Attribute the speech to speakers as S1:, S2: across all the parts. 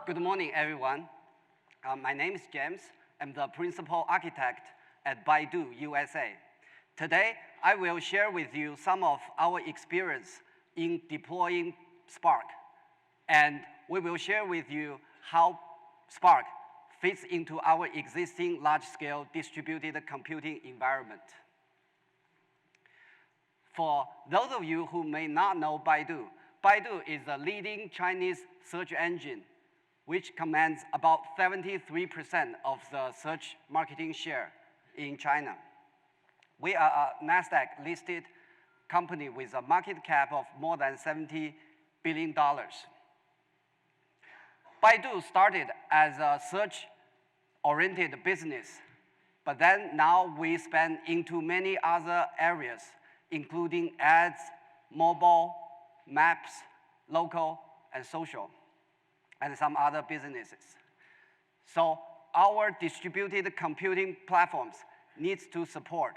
S1: Good morning, everyone. My name is James. I'm the principal architect at Baidu, USA. Today, I will share with you some of our experience in deploying Spark, and we will share with you how Spark fits into our existing large-scale distributed computing environment. For those of you who may not know Baidu, Baidu is a leading Chinese search engine which commands about 73% of the search marketing share in China. We are a NASDAQ-listed company with a market cap of more than $70 billion. Baidu started as a search-oriented business, but then now we span into many other areas, including ads, mobile, maps, local, and social, and some other businesses. So our distributed computing platforms needs to support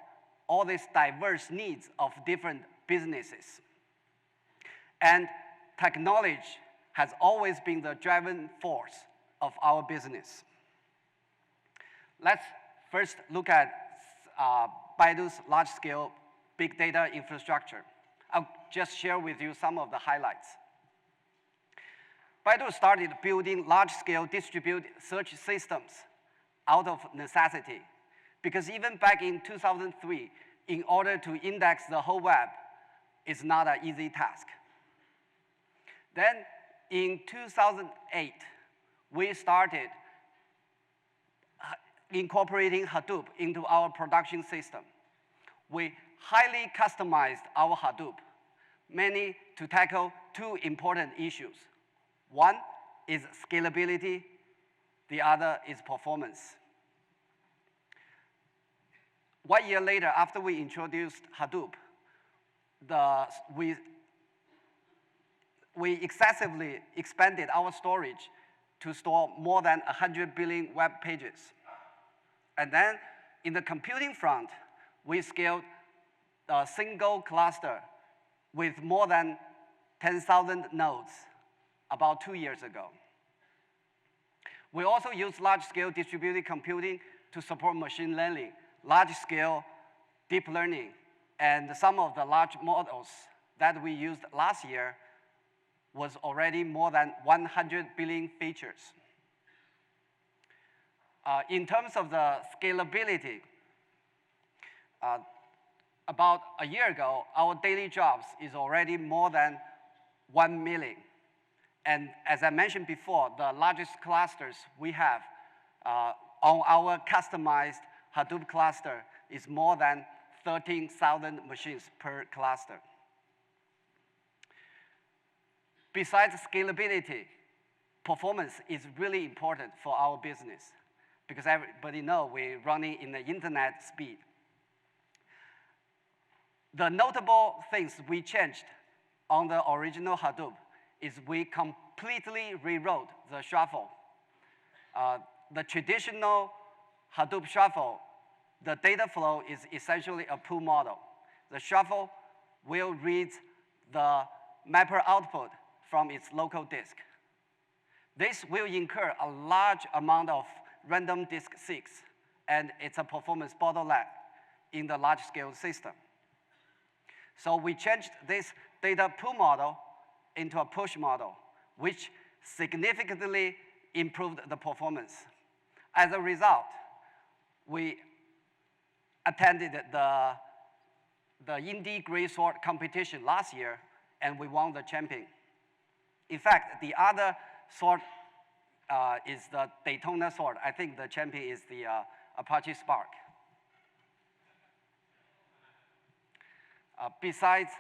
S1: all these diverse needs of different businesses. And technology has always been the driving force of our business. Let's first look at Baidu's large-scale big data infrastructure. I'll just share with you some of the highlights. Baidu started building large-scale distributed search systems out of necessity, because even back in 2003, in order to index the whole web, it's not an easy task. Then in 2008, we started incorporating Hadoop into our production system. We highly customized our Hadoop, mainly to tackle two important issues. One is scalability, the other is performance. 1 year later, after we introduced Hadoop, we excessively expanded our storage to store more than 100 billion web pages. And then in the computing front, we scaled a single cluster with more than 10,000 nodes about 2 years ago. We also use large-scale distributed computing to support machine learning, large-scale deep learning, and some of the large models that we used last year was already more than 100 billion features. In terms of the scalability, about a year ago, our daily jobs is already more than 1 million. And as I mentioned before, the largest clusters we have on our customized Hadoop cluster is more than 13,000 machines per cluster. Besides scalability, performance is really important for our business, because everybody knows we're running in the internet speed. The notable things we changed on the original Hadoop is we completely rewrote the shuffle. The traditional Hadoop shuffle, the data flow is essentially a pool model. The shuffle will read the mapper output from its local disk. This will incur a large amount of random disk seeks, and it's a performance bottleneck in the large-scale system. So we changed this data pool model into a push model, which significantly improved the performance. As a result, we attended the Indie Gray Sword competition last year, and we won the champion. In fact, the other sword is the Daytona sword. I think the champion is the Apache Spark. Besides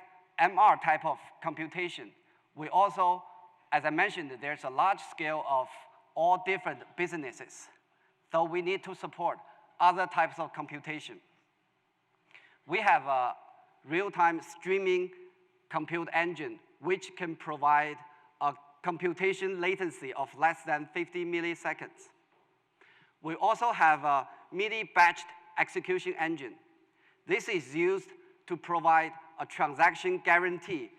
S1: MR type of computation, we also, as I mentioned, there's a large scale of all different businesses. So we need to support other types of computation. We have a real-time streaming compute engine, which can provide a computation latency of less than 50 milliseconds. We also have a MIDI-batched execution engine. This is used to provide a transaction guarantee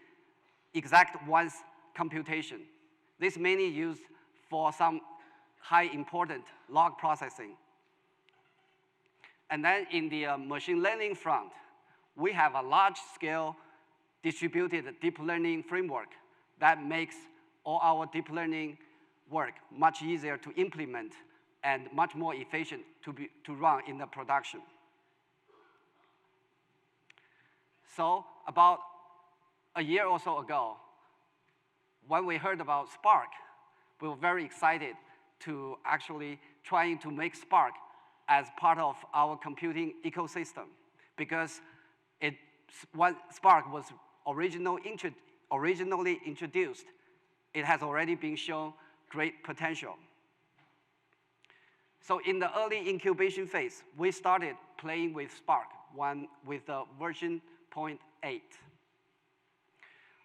S1: exact once computation. This mainly used for some high important log processing. And then in the machine learning front, we have a large-scale distributed deep learning framework that makes all our deep learning work much easier to implement and much more efficient to run in the production. So about a year or so ago, when we heard about Spark, we were very excited to actually trying to make Spark as part of our computing ecosystem, because when Spark was originally introduced, it has already been shown great potential. So in the early incubation phase, we started playing with Spark with the version 0.8.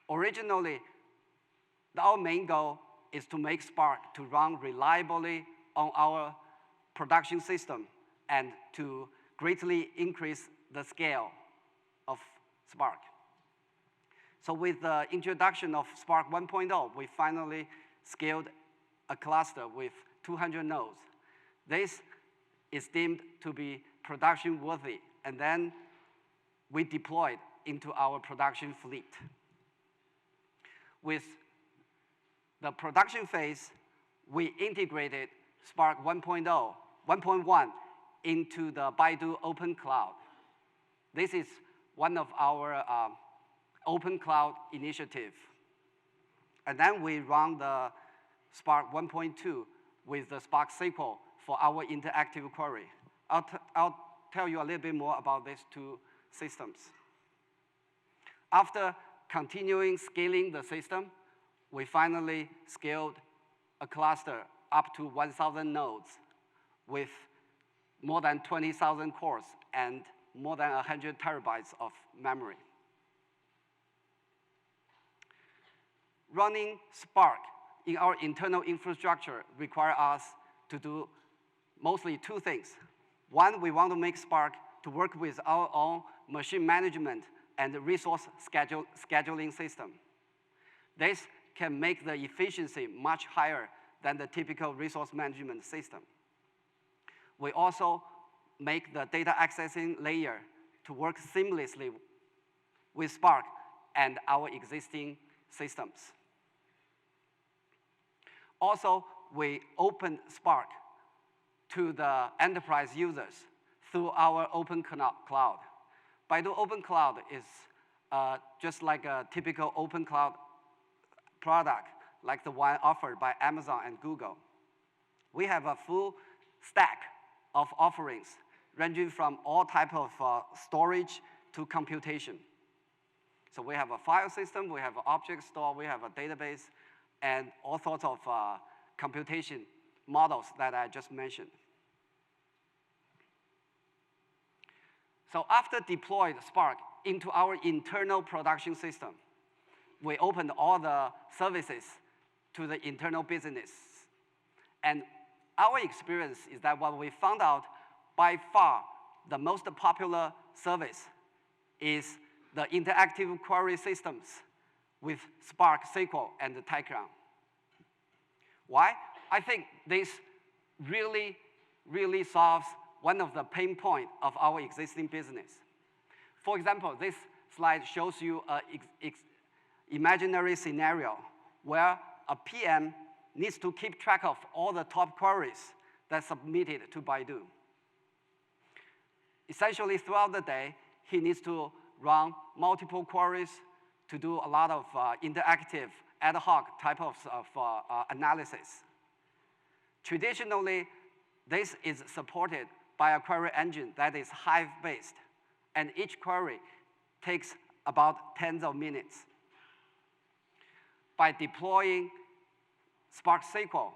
S1: Originally, our main goal is to make Spark to run reliably on our production system and to greatly increase the scale of Spark. So with the introduction of Spark 1.0, we finally scaled a cluster with 200 nodes. This is deemed to be production worthy, and then we deployed into our production fleet. With the production phase, we integrated Spark 1.1 into the Baidu Open Cloud. This is one of our open cloud initiative. And then we run the Spark 1.2 with the Spark SQL for our interactive query. I'll tell you a little bit more about these two systems. After continuing scaling the system, we finally scaled a cluster up to 1,000 nodes with more than 20,000 cores and more than 100 terabytes of memory. Running Spark in our internal infrastructure requires us to do mostly two things. One, we want to make Spark to work with our own machine management and resource scheduling system. This can make the efficiency much higher than the typical resource management system. We also make the data accessing layer to work seamlessly with Spark and our existing systems. Also, we open Spark to the enterprise users through our open cloud. Baidu Open Cloud is just like a typical open cloud product, like the one offered by Amazon and Google. We have a full stack of offerings, ranging from all type of storage to computation. So we have a file system, we have an object store, we have a database, and all sorts of computation models that I just mentioned. So after deployed Spark into our internal production system, we opened all the services to the internal business. And our experience is that what we found out, by far, the most popular service is the interactive query systems with Spark, SQL, and Tycron. Why? I think this really, really solves one of the pain points of our existing business. For example, this slide shows you an imaginary scenario where a PM needs to keep track of all the top queries that's submitted to Baidu. Essentially, throughout the day, he needs to run multiple queries to do a lot of interactive, ad hoc type of analysis. Traditionally, this is supported by a query engine that is Hive-based, and each query takes about tens of minutes. By deploying Spark SQL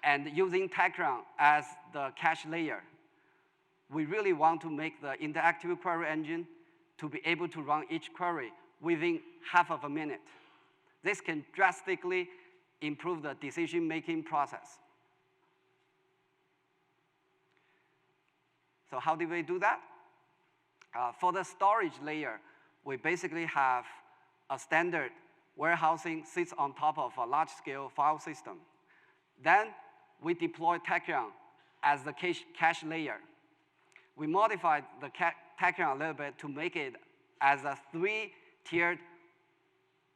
S1: and using Tycron as the cache layer, we really want to make the interactive query engine to be able to run each query within half of a minute. This can drastically improve the decision-making process. So how do we do that? For the storage layer, we basically have a standard warehousing sits on top of a large-scale file system. Then we deploy Tachyon as the cache layer. We modified the Tachyon a little bit to make it as a 3-tiered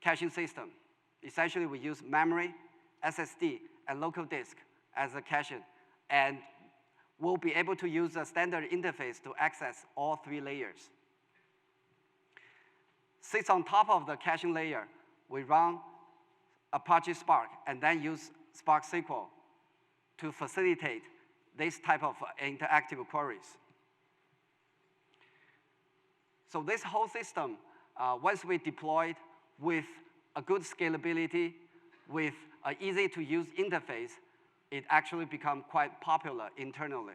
S1: caching system. Essentially, we use memory, SSD, and local disk as a caching, and we'll be able to use a standard interface to access all 3 layers. Sits on top of the caching layer, we run Apache Spark and then use Spark SQL to facilitate this type of interactive queries. So this whole system, once we deployed with a good scalability, with an easy-to-use interface, it actually become quite popular internally.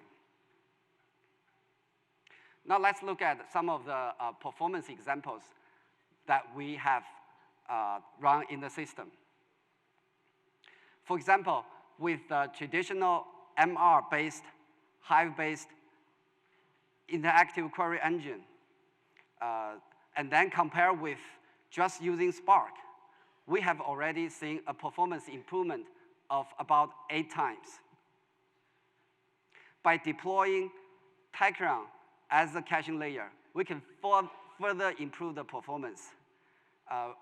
S1: Now let's look at some of the performance examples that we have run in the system. For example, with the traditional MR-based, Hive-based interactive query engine, and then compare with just using Spark, we have already seen a performance improvement of about 8 times. By deploying Tachyon as a caching layer, we can further improve the performance.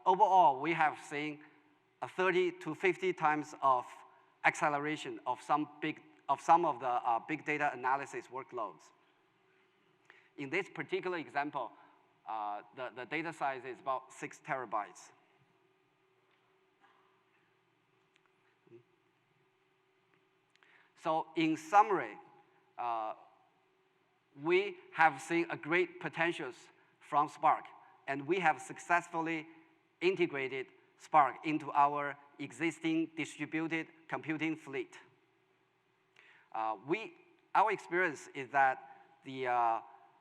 S1: Overall, we have seen a 30 to 50 times of acceleration of some of the big data analysis workloads. In this particular example, the data size is about 6 terabytes. So in summary, we have seen a great potentials from Spark, and we have successfully integrated Spark into our existing distributed computing fleet. Our experience is that the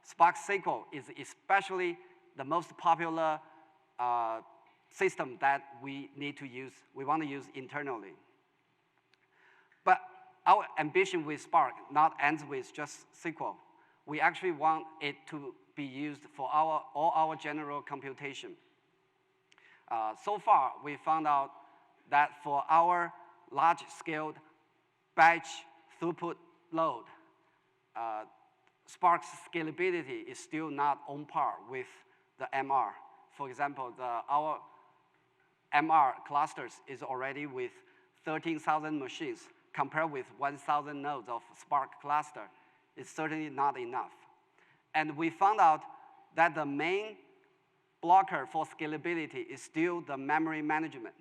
S1: Spark SQL is especially the most popular system that we want to use internally. But our ambition with Spark not ends with just SQL. We actually want it to be used for all our general computation. So far, we found out that for our large-scale batch throughput load, Spark's scalability is still not on par with the MR. For example, our MR clusters is already with 13,000 machines, compared with 1,000 nodes of Spark cluster. It's certainly not enough. And we found out that the main blocker for scalability is still the memory management.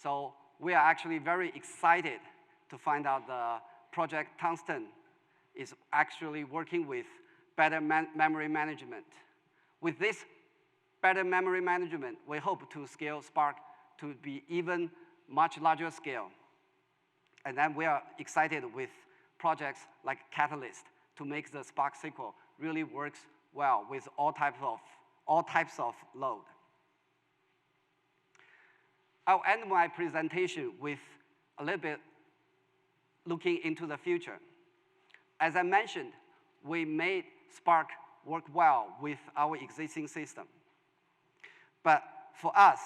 S1: So we are actually very excited to find out the Project Tungsten is actually working with better memory management. With this better memory management, we hope to scale Spark to be even much larger scale. And then we are excited with projects like Catalyst to make the Spark SQL really works well with all types of load. I'll end my presentation with a little bit looking into the future. As I mentioned, we made Spark work well with our existing system. But for us,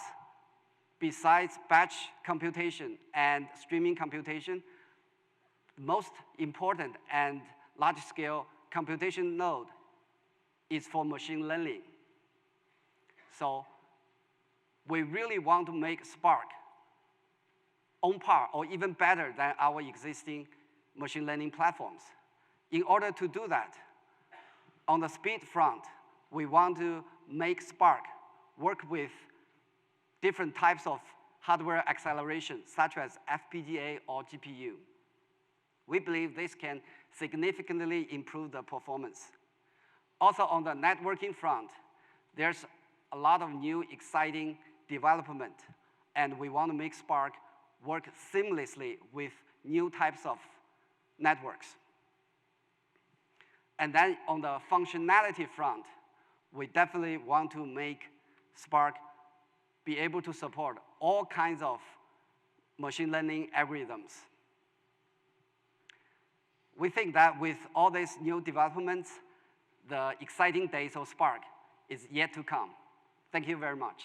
S1: besides batch computation and streaming computation, most important and large-scale computation node is for machine learning. So we really want to make Spark on par or even better than our existing machine learning platforms. In order to do that, on the speed front, we want to make Spark work with different types of hardware acceleration, such as FPGA or GPU. We believe this can significantly improve the performance. Also, on the networking front, there's a lot of new exciting development, and we want to make Spark work seamlessly with new types of networks. And then on the functionality front, we definitely want to make Spark be able to support all kinds of machine learning algorithms. We think that with all these new developments, the exciting days of Spark is yet to come. Thank you very much.